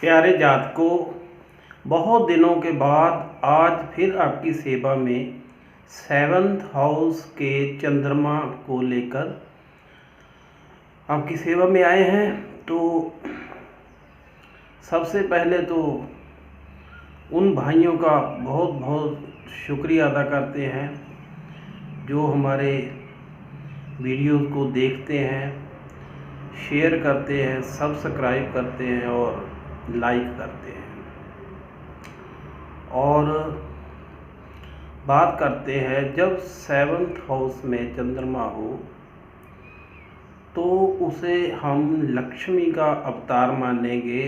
प्यारे जातकों, बहुत दिनों के बाद आज फिर आपकी सेवा में सेवंथ हाउस के चंद्रमा को लेकर आपकी सेवा में आए हैं। तो सबसे पहले तो उन भाइयों का बहुत बहुत शुक्रिया अदा करते हैं जो हमारे वीडियो को देखते हैं, शेयर करते हैं, सब्सक्राइब करते हैं और लाइक करते हैं। और बात करते हैं, जब सेवंथ हाउस में चंद्रमा हो तो उसे हम लक्ष्मी का अवतार मानेंगे,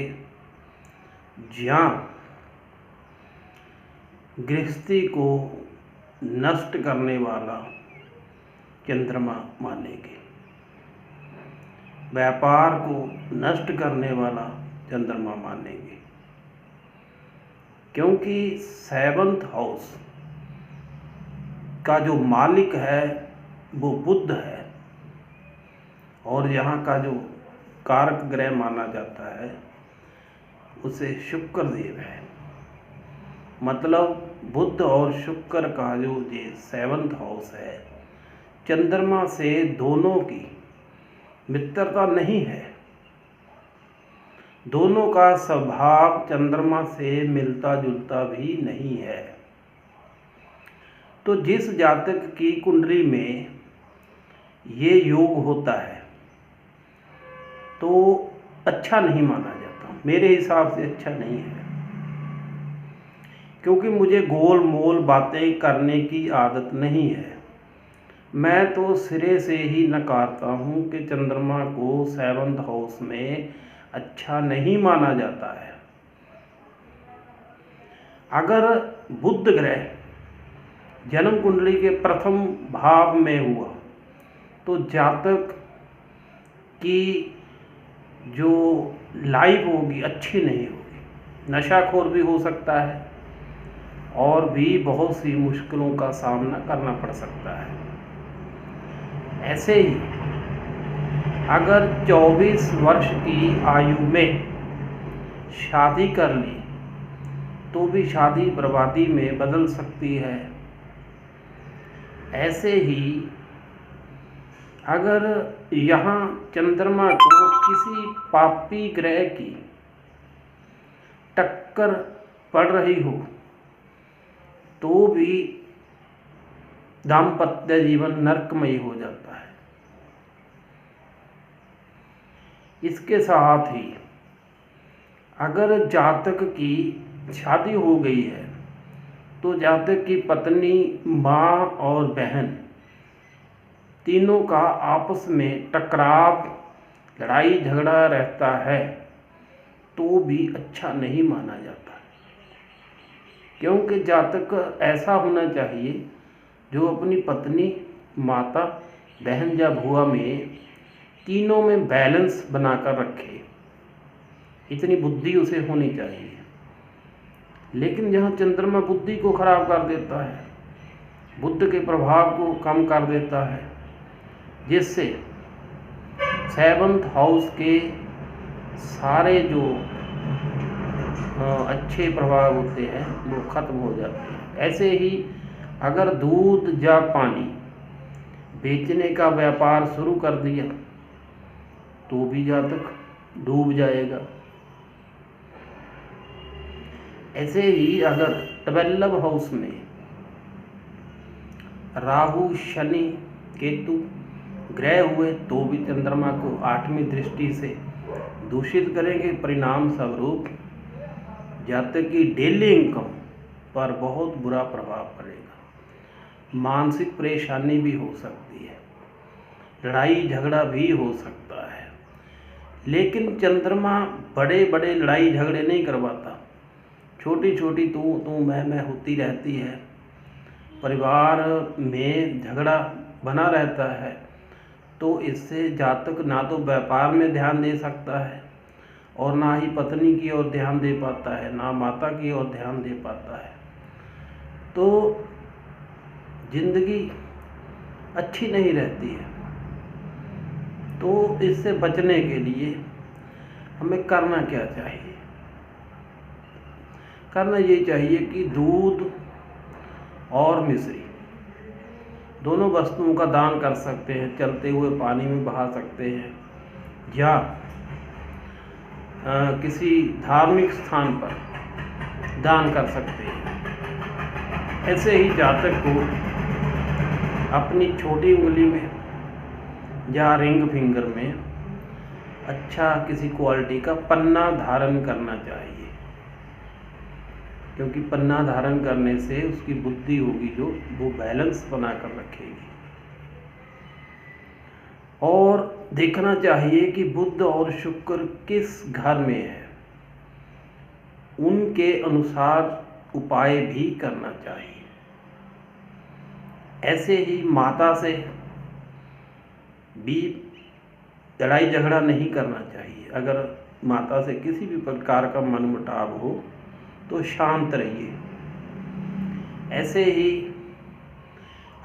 जहाँ गृहस्थी को नष्ट करने वाला चंद्रमा मानेंगे, व्यापार को नष्ट करने वाला चंद्रमा मानेंगे। क्योंकि सेवंथ हाउस का जो मालिक है वो बुध है और यहाँ का जो कारक ग्रह माना जाता है उसे शुक्र देव है। मतलब बुध और शुक्र का जो ये सेवंथ हाउस है, चंद्रमा से दोनों की मित्रता नहीं है, दोनों का स्वभाव चंद्रमा से मिलता जुलता भी नहीं है। तो जिस जातक की कुंडली में ये योग होता है तो अच्छा नहीं माना जाता, मेरे हिसाब से अच्छा नहीं है। क्योंकि मुझे गोल मोल बातें करने की आदत नहीं है। मैं तो सिरे से ही नकारता हूँ कि चंद्रमा को सेवंथ हाउस में अच्छा नहीं माना जाता है। अगर बुध ग्रह जन्म कुंडली के प्रथम भाव में हुआ तो जातक की जो लाइफ होगी अच्छी नहीं होगी, नशाखोर भी हो सकता है और भी बहुत सी मुश्किलों का सामना करना पड़ सकता है। ऐसे ही अगर 24 वर्ष की आयु में शादी कर ली तो भी शादी बर्बादी में बदल सकती है। ऐसे ही अगर यहाँ चंद्रमा को किसी पापी ग्रह की टक्कर पड़ रही हो तो भी दाम्पत्य जीवन नरकमयी हो जाता है। इसके साथ ही अगर जातक की शादी हो गई है तो जातक की पत्नी, माँ और बहन तीनों का आपस में टकराव, लड़ाई झगड़ा रहता है तो भी अच्छा नहीं माना जाता। क्योंकि जातक ऐसा होना चाहिए जो अपनी पत्नी, माता, बहन या भुआ में तीनों में बैलेंस बनाकर रखे, इतनी बुद्धि उसे होनी चाहिए। लेकिन जहाँ चंद्रमा बुद्धि को खराब कर देता है, बुध के प्रभाव को कम कर देता है, जिससे सेवंथ हाउस के सारे जो अच्छे प्रभाव होते हैं वो खत्म हो जाते हैं। ऐसे ही अगर दूध या पानी बेचने का व्यापार शुरू कर दिया तो भी जातक डूब जाएगा। ऐसे ही अगर 12 हाउस में राहु, शनि, केतु ग्रह हुए तो भी चंद्रमा को 8वीं दृष्टि से दूषित करेंगे। परिणाम स्वरूप जातक की डेली इनकम पर बहुत बुरा प्रभाव पड़ेगा। मानसिक परेशानी भी हो सकती है, लड़ाई झगड़ा भी हो सकता है। लेकिन चंद्रमा बड़े बड़े लड़ाई झगड़े नहीं करवाता, छोटी छोटी तू मैं होती रहती है। परिवार में झगड़ा बना रहता है तो इससे जातक ना तो व्यापार में ध्यान दे सकता है और ना ही पत्नी की ओर ध्यान दे पाता है, ना माता की ओर ध्यान दे पाता है। तो जिंदगी अच्छी नहीं रहती है। तो इससे बचने के लिए हमें करना क्या चाहिए? करना ये चाहिए कि दूध और मिश्री दोनों वस्तुओं का दान कर सकते हैं, चलते हुए पानी में बहा सकते हैं या किसी धार्मिक स्थान पर दान कर सकते हैं। ऐसे ही जातक को अपनी छोटी उंगली में या रिंग फिंगर में अच्छा किसी क्वालिटी का पन्ना धारण करना चाहिए, क्योंकि पन्ना धारण करने से उसकी बुद्धि होगी जो वो बैलेंस बना कर रखेगी। और देखना चाहिए कि बुध और शुक्र किस घर में है, उनके अनुसार उपाय भी करना चाहिए। ऐसे ही माता से भी लड़ाई झगड़ा नहीं करना चाहिए। अगर माता से किसी भी प्रकार का मनमुटाव हो तो शांत रहिए। ऐसे ही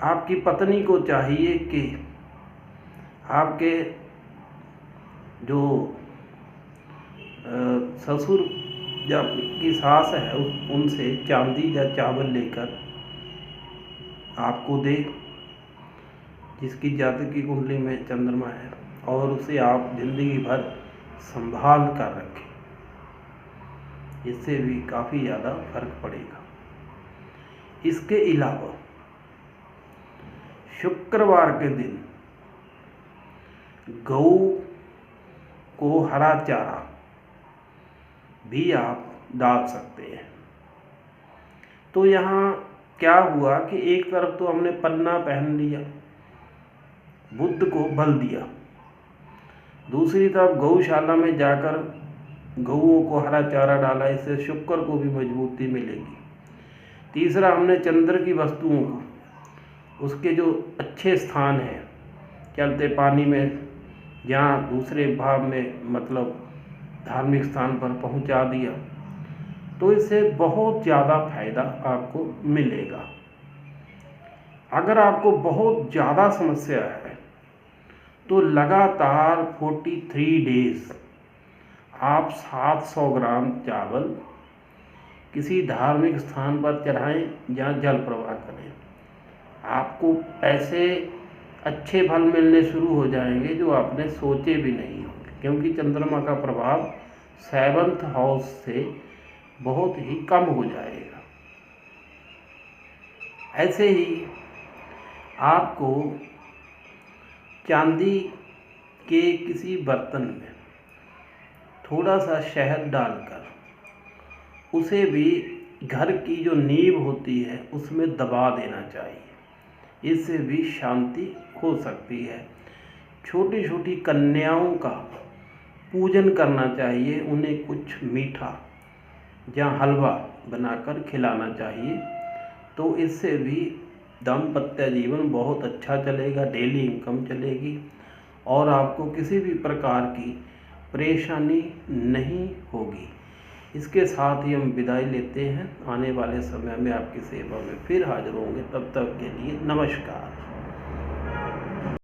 आपकी पत्नी को चाहिए कि आपके जो ससुर या की सास है उनसे चांदी या चावल लेकर आपको दे, जिसकी जातक की कुंडली में चंद्रमा है, और उसे आप जिंदगी भर संभाल कर रखें। इससे भी काफ़ी ज़्यादा फर्क पड़ेगा। इसके अलावा शुक्रवार के दिन गौ को हरा चारा भी आप डाल सकते हैं। तो यहाँ क्या हुआ कि एक तरफ तो हमने पन्ना पहन लिया, बुध को बल दिया, दूसरी तरफ गौशाला में जाकर गौओं को हरा चारा डाला, इससे शुक्र को भी मजबूती मिलेगी। तीसरा, हमने चंद्र की वस्तुओं को उसके जो अच्छे स्थान हैं, चलते पानी में, जहाँ दूसरे भाव में मतलब धार्मिक स्थान पर पहुँचा दिया, तो इससे बहुत ज़्यादा फायदा आपको मिलेगा। अगर आपको बहुत ज़्यादा समस्या है तो लगातार 43 डेज आप 700 ग्राम चावल किसी धार्मिक स्थान पर चढ़ाएं जहाँ जल प्रवाह करें। आपको ऐसे अच्छे फल मिलने शुरू हो जाएंगे जो आपने सोचे भी नहीं होंगे, क्योंकि चंद्रमा का प्रभाव 7th हाउस से बहुत ही कम हो जाएगा। ऐसे ही आपको चांदी के किसी बर्तन में थोड़ा सा शहद डालकर उसे भी घर की जो नींव होती है उसमें दबा देना चाहिए। इससे भी शांति हो सकती है। छोटी छोटी कन्याओं का पूजन करना चाहिए, उन्हें कुछ मीठा या हलवा बनाकर खिलाना चाहिए, तो इससे भी दाम्पत्य जीवन बहुत अच्छा चलेगा, डेली इनकम चलेगी और आपको किसी भी प्रकार की परेशानी नहीं होगी। इसके साथ ही हम विदाई लेते हैं। आने वाले समय में आपकी सेवा में फिर हाजिर होंगे। तब तक के लिए नमस्कार।